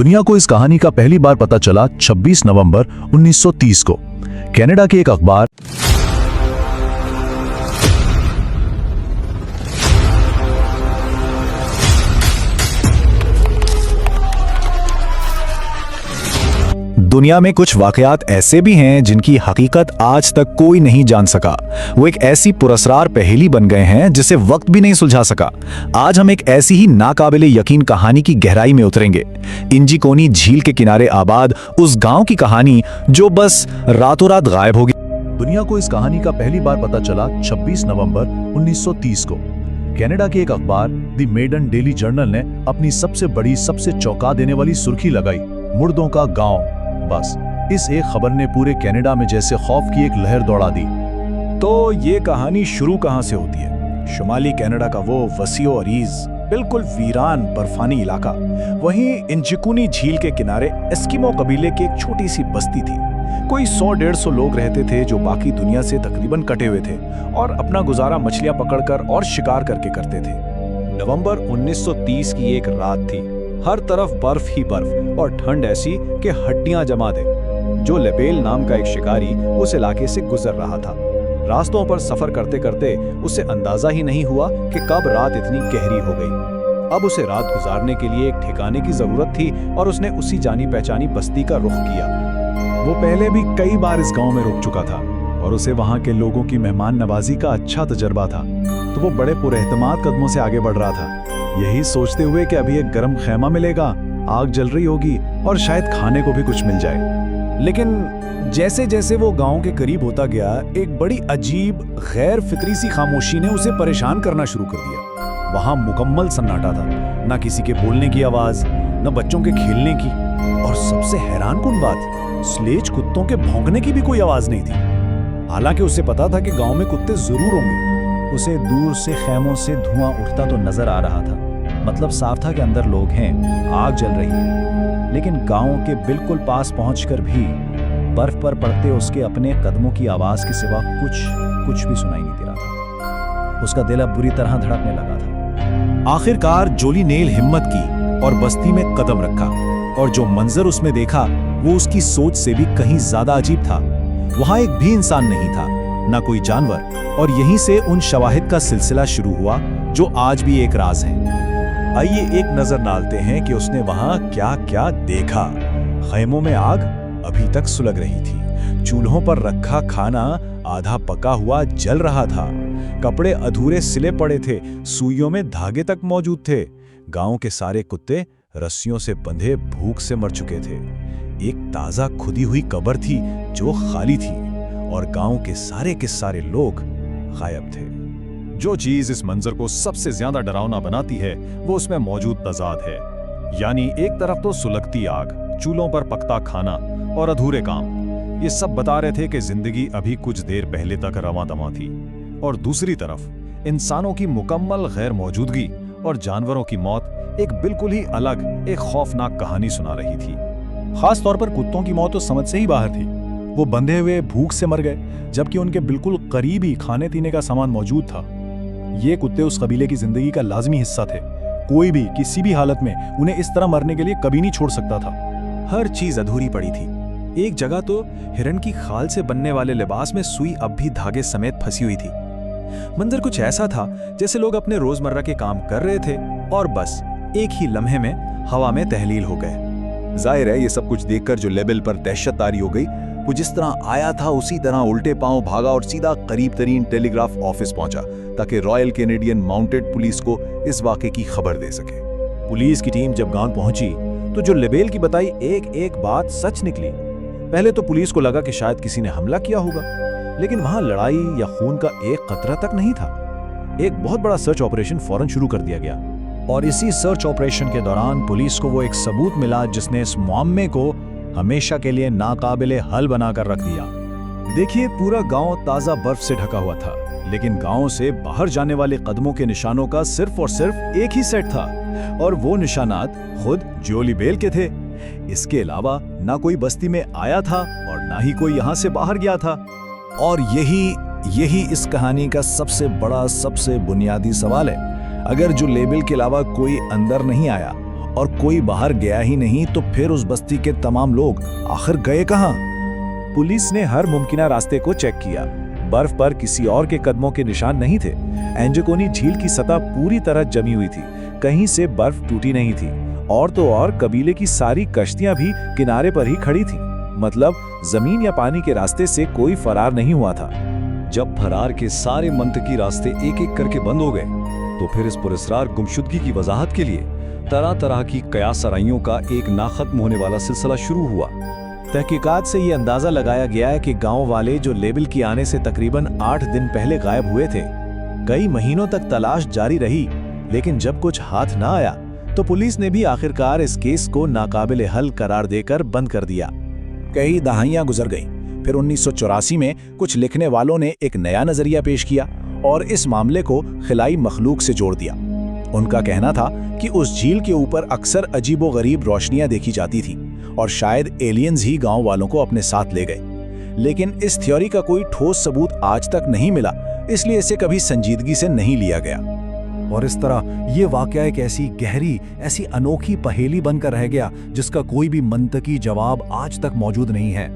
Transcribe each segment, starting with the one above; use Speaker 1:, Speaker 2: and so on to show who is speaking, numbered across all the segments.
Speaker 1: दुनिया को इस कहानी का पहली बार पता चला 26 नवंबर 1930 को कनाडा के एक अखबार दुनिया में कुछ वाकयात ऐसे भी हैं जिनकी हकीकत आज तक कोई नहीं जान सका। वो एक ऐसी पुरस्कार पहेली बन गए हैं जिसे वक्त भी नहीं सुलझा सका। आज हम एक ऐसी ही नाकाबिले यकीन कहानी की गहराई में उतरेंगे। इंजीकोनी झील के किनारे आबाद उस गांव की कहानी जो बस रातों रात गायब हो गई। दुनिया को इस कहानी का पहली बार पता चला 26 नवंबर 1930 को। कनाडा के एक अखबार द मेडन डेली जर्नल ने अपनी सबसे बड़ी, सबसे चौंका देने वाली सुर्खी लगाई, मुर्दों का गांव। बस इस एक खबर ने पूरे कनाडा में जैसे खौफ की एक लहर दौड़ा दी।
Speaker 2: तो ये कहानी शुरू कहां से होती है? शुमाली कनाडा का वो वसीओ अरीज, बिल्कुल वीरान बर्फानी इलाका। वहीं इंजीकोनी झील के किनारे एस्किमो कबीले की एक छोटी सी बस्ती थी। कोई 100-150 लोग रहते थे जो बाकी दुनिया से तकरीबन कटे हुए थे और अपना गुजारा मछलियां पकड़कर और शिकार करके करते थे। नवंबर 1930 की एक रात थी। हर तरफ बर्फ ही बर्फ और ठंड ऐसी कि हड्डियां जमा दे। जो लेबेल नाम का एक शिकारी उस इलाके से गुजर रहा था। रास्तों पर सफर करते करते उसे अंदाजा ही नहीं हुआ कि कब रात इतनी गहरी हो गई। अब उसे रात गुजारने के लिए एक ठिकाने की जरूरत थी और उसने उसी जानी पहचानी बस्ती का रुख किया।
Speaker 1: वो पहले भी कई बार इस गांव में रुक चुका था और उसे वहां के लोगों की मेहमान नवाजी का अच्छा तजर्बा था, तो वो बड़े पुरएहतमाद कदमों से आगे बढ़ रहा था, यही सोचते हुए कि अभी एक गर्म खैमा मिलेगा, आग जल रही होगी और शायद खाने को भी कुछ मिल जाए।
Speaker 2: लेकिन जैसे जैसे वो गांव के करीब होता गया, एक बड़ी अजीब गैर फितरी सी खामोशी ने उसे परेशान करना शुरू कर दिया। वहां मुकम्मल सन्नाटा था, ना किसी के बोलने की आवाज, न बच्चों के खेलने की, और सबसे हैरानकुन बात, स्लेज कुत्तों के भौंकने की भी कोई आवाज नहीं थी। हालांकि उसे पता था कि गांव में कुत्ते जरूर होंगे।
Speaker 1: उसे दूर से खैमों से धुआं उठता तो नजर आ रहा था, मतलब साफ था कि अंदर लोग हैं, आग जल रही है। लेकिन गांव के बिल्कुल पास पहुंचकर भी बर्फ पर पड़ते उसके अपने कदमों की आवाज के सिवा कुछ भी सुनाई नहीं दे रहा था। उसका दिल अब बुरी तरह धड़कने लगा था। आखिरकार जोली नेल हिम्मत की और बस्ती में कदम रखा, और जो मंजर उसमें देखा वो उसकी सोच से भी कहीं ज्यादा अजीब था। वहां एक भी इंसान नहीं था, ना कोई जानवर, और यहीं से उन शवाहिद का सिलसिला शुरू हुआ जो आज भी एक राज है। आइए एक नजर डालते हैं कि उसने वहां क्या क्या देखा। खैमों में आग अभी तक सुलग रही थी। चूल्हों पर रखा खाना आधा पका हुआ जल रहा था। कपड़े अधूरे सिले पड़े थे, सुइयों में धागे तक मौजूद थे। गांव के सारे कुत्ते रस्सियों से बंधे भूख से मर चुके थे। एक ताजा खुदी हुई कब्र थी जो खाली थी, और गांव के सारे लोग गायब थे। जो चीज इस मंजर को सबसे ज्यादा डरावना बनाती है वो उसमें मौजूद तजाद है। यानी एक तरफ तो सुलगती आग, चूल्हों पर पकता खाना और अधूरे काम, ये सब बता रहे थे कि जिंदगी अभी कुछ देर पहले तक रवां-दवां थी, और दूसरी तरफ इंसानों की मुकम्मल गैर मौजूदगी और जानवरों की मौत एक बिल्कुल ही अलग, एक खौफनाक कहानी सुना रही थी।
Speaker 2: खास तौर पर कुत्तों की मौत तो समझ से ही बाहर थी। वो बंधे हुए भूख से मर गए, जबकि उनके बिल्कुल करीब ही खाने पीने का सामान मौजूद था। ये कुत्ते उस कबीले की जिंदगी का लाजमी हिस्सा थे। कोई भी किसी भी हालत में उन्हें इस तरह मरने के लिए कभी नहीं छोड़ सकता था।
Speaker 3: हर चीज अधूरी पड़ी थी। एक जगह तो हिरन की खाल से बनने वाले लिबास में सुई अब भी धागे समेत फंसी हुई थी। मंजर कुछ ऐसा था जैसे लोग अपने रोजमर्रा के काम कर रहे थे और बस एक ही लम्हे में हवा में तहलील हो गए।
Speaker 4: जाहिर है ये सब कुछ देखकर जो लेवल पर दहशत तारी हो गई, वो जिस तरह आया था उसी तरह उल्टे पांव भागा और सीधा करीब तरीन टेलीग्राफ ऑफिस पहुंचा, ताकि रॉयल कैनेडियन माउंटेड पुलिस को इस वाक़े की खबर दे सके।
Speaker 2: पुलिस की टीम जब गांव पहुंची तो जो लेबेल की बताई एक बात सच निकली। पहले तो पुलिस को लगा कि शायद किसी ने हमला किया होगा, लेकिन वहां लड़ाई या खून का एक कतरा तक नहीं था। एक बहुत बड़ा सर्च ऑपरेशन फौरन शुरू कर दिया गया,
Speaker 1: और इसी सर्च ऑपरेशन के दौरान पुलिस को वो एक सबूत मिला जिसने इस मुअम्मे को हमेशा के लिए नाकाबिले हल बनाकर रख दिया।
Speaker 2: देखिए, पूरा गांव ताजा बर्फ से ढका हुआ था, लेकिन गांव से बाहर जाने वाले कदमों के निशानों का सिर्फ और सिर्फ एक ही सेट था, और वो निशानात खुद जोली बेल के थे। इसके अलावा ना कोई बस्ती में आया था और ना ही कोई यहां से बाहर गया था।
Speaker 1: और यही इस कहानी का सबसे बड़ा, सबसे बुनियादी सवाल है। अगर जो लेबल के अलावा कोई अंदर नहीं आया
Speaker 2: और कोई बाहर गया ही नहीं तो फिर उस बस्ती के तमाम लोग आखिर गए कहां?
Speaker 1: पुलिस ने हर मुमकिन रास्ते को चेक किया। बर्फ पर किसी और के कदमों के निशान नहीं थे। एंजिकोनी झील की सतह पूरी तरह जमी हुई थी, कहीं से बर्फ टूटी नहीं थी। और तो और कबीले की सारी कश्तियां भी किनारे पर ही खड़ी थीं। मतलब जमीन या पानी के रास्ते से कोई फरार नहीं हुआ था।
Speaker 5: जब फरार के सारे मंतकी रास्ते एक एक करके बंद हो गए, तो फिर इस पुरस्कार गुमशुदगी की वजाहत के लिए तरह तरह की कयास आराइयों का एक ना खत्म होने वाला सिलसिला शुरू हुआ।
Speaker 1: तहकीकात से ये अंदाजा लगाया गया है कि गांव वाले जो लेबल के आने से तकरीबन 8 दिन पहले गायब हुए थे। कई महीनों तक तलाश जारी रही, लेकिन जब कुछ हाथ ना आया तो पुलिस ने भी आखिरकार इस केस को नाकाबिले हल करार देकर बंद कर दिया।
Speaker 2: कई दहाइयां गुजर गईं। फिर 1984 में कुछ लिखने वालों ने एक नया नजरिया पेश किया और इस मामले को खिलाई मखलूक से जोड़ दिया। उनका कहना था कि उस झील के ऊपर अक्सर अजीबोगरीब रोशनियां देखी जाती थी और शायद एलियंस ही गांव वालों को अपने साथ ले गए। लेकिन इस थ्योरी का कोई ठोस सबूत आज तक नहीं मिला, इसलिए इसे कभी संजीदगी से नहीं लिया गया।
Speaker 6: और इस तरह ये वाकया एक ऐसी गहरी, ऐसी अनोखी पहेली बनकर रह गया जिसका कोई भी मंतकी जवाब आज तक मौजूद नहीं है।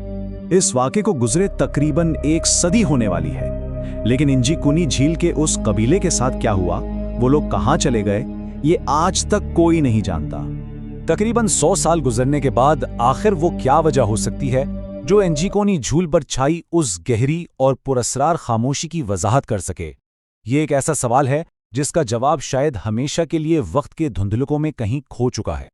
Speaker 1: इस वाक़े को गुजरे तकरीबन 1 सदी होने वाली है, लेकिन इंजीकुनी झील के उस कबीले के साथ क्या हुआ, वो लोग कहां चले गए, ये आज तक कोई नहीं जानता। तकरीबन 100 साल गुजरने के बाद आखिर वो क्या वजह हो सकती है जो इंजीकुनी झील पर छाई उस गहरी और पुरस्कार खामोशी की वजाहत कर सके। ये एक ऐसा सवाल है जिसका जवाब शायद हमेशा के लिए वक्त के धुंधलकों में कहीं खो चुका है।